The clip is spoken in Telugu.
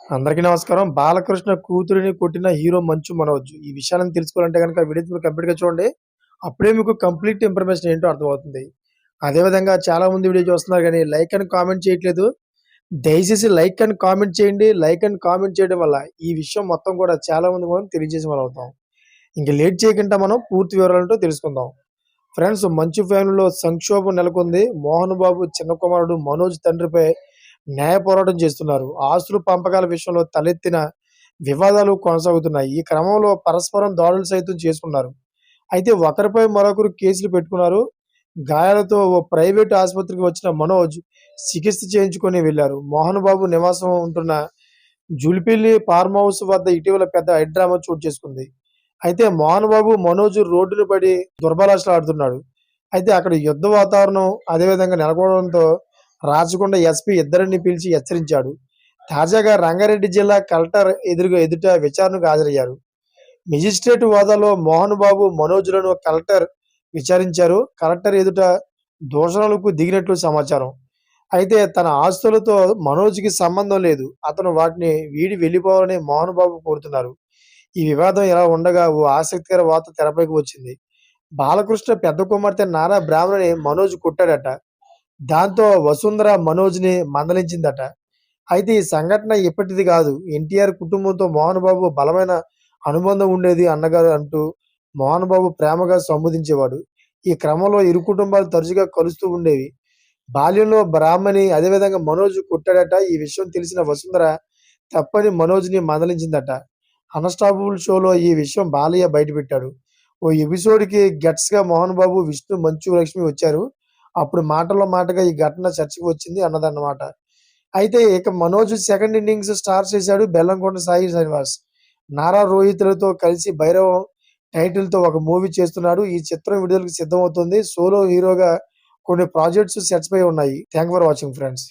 అందరికీ నమస్కారం. బాలకృష్ణ కూతురిని కొట్టిన హీరో మంచు మనోజ్. ఈ విషయాలను తెలుసుకోవాలంటే గనక వీడియో మీరు కంప్లీట్‌గా చూడండి. అప్పుడే మీకు కంప్లీట్ ఇన్ఫర్మేషన్ ఏంటో అర్థమవుతుంది. అదే విధంగా చాలామంది వీడియో చూస్తున్నారు గానీ లైక్ అండ్ కామెంట్ చేయట్లేదు. దయచేసి లైక్ అండ్ కామెంట్ చేయండి. లైక్ అండ్ కామెంట్ చేయడం వల్ల ఈ విషయం మొత్తం కూడా చాలామందికి మనం తెలియజేసిన వాళ్ళవుతాం. ఇంక లేట్ చేయకుండా మనం పూర్తి వివరాలేంటో తెలుసుకుందాం. ఫ్రెండ్స్, మంచు ఫ్యామిలీలో సంక్షోభం నెలకొంది. మోహన్ బాబు చిన్న కుమారుడు మనోజ్ తండ్రిపై న్యాయ పోరాటం చేస్తున్నారు. ఆస్తుల పంపకాల విషయంలో తలెత్తిన వివాదాలు కొనసాగుతున్నాయి. ఈ క్రమంలో పరస్పరం దాడులు సైతం చేసుకున్నారు. అయితే ఒకరిపై మరొకరు కేసులు పెట్టుకున్నారు. గాయాలతో ఓ ప్రైవేట్ ఆసుపత్రికి వచ్చిన మనోజ్ చికిత్స చేయించుకొని వెళ్లారు. మోహన్ బాబు నివాసం ఉంటున్న జులిపిల్లి ఫార్మ్ హౌస్ వద్ద ఇటీవల పెద్ద హైడ్రామా చోటు చేసుకుంది. అయితే మోహన్ బాబు, మనోజ్ రోడ్డున పడి దుర్బలాటలాడుతున్నాడు. అయితే అక్కడ యుద్ధ వాతావరణం అదేవిధంగా నెలకొనడంతో రాచకొండ ఎస్పీ ఇద్దరిని పిలిచి హెచ్చరించాడు. తాజాగా రంగారెడ్డి జిల్లా కలెక్టర్ ఎదుట విచారణకు హాజరయ్యారు. మెజిస్ట్రేట్ హోదాలో మోహన్ బాబు, మనోజ్‌లను కలెక్టర్ విచారించారు. కలెక్టర్ ఎదుట దూషణలకు దిగినట్లు సమాచారం. అయితే తన ఆస్తులతో మనోజ్‌కి సంబంధం లేదు. అతను వాటిని వీడి వెళ్లిపోవాలని మోహన్ బాబు కోరుతున్నారు. ఈ వివాదం ఇలా ఉండగా ఓ ఆసక్తికర వార్త తెరపైకి వచ్చింది. బాలకృష్ణ పెద్ద కుమార్తె నారా బ్రాహ్మణిని మనోజ్ కొట్టాడట. దాంతో వసుంధర మనోజ్‌ని మందలించిందట. అయితే ఈ సంఘటన ఇప్పటిది కాదు. ఎన్టీఆర్ కుటుంబంతో మోహన్ బాబు బలమైన అనుబంధం ఉండేది అన్నగారు అంటూ మోహన్ బాబు ప్రేమగా సంబోధించేవాడు. ఈ క్రమంలో ఇరు కుటుంబాలు తరచుగా కలుస్తూ ఉండేవి. బాల్యంలో బ్రాహ్మణి అదేవిధంగా మనోజ్ కొట్టాడట. ఈ విషయం తెలిసిన వసుంధర తప్పని మనోజ్‌ని మందలించిందట. 'అన్‌స్టాపబుల్' షోలో ఈ విషయం బాలయ్య బయటపెట్టాడు. ఓ ఎపిసోడ్‌కి గెస్ట్‌గా మోహన్ బాబు, విష్ణు, మంచు లక్ష్మి వచ్చారు. అప్పుడు మాటల్లో మాటగా ఈ ఘటన చర్చకు వచ్చింది అన్నదన్నమాట. అయితే ఇక మనోజ్ సెకండ్ ఇన్నింగ్స్ స్టార్ట్ చేశాడు. బెల్లంకొండ సాయి శ్రీనివాస్, నారా రోహిత్‌లతో కలిసి 'భైరవం' టైటిల్‌తో ఒక మూవీ చేస్తున్నాడు. ఈ చిత్రం విడుదలకు సిద్ధమవుతుంది. సోలో హీరోగా కొన్ని ప్రాజెక్ట్స్ సెట్స్ పై ఉన్నాయి. Thank for watching friends.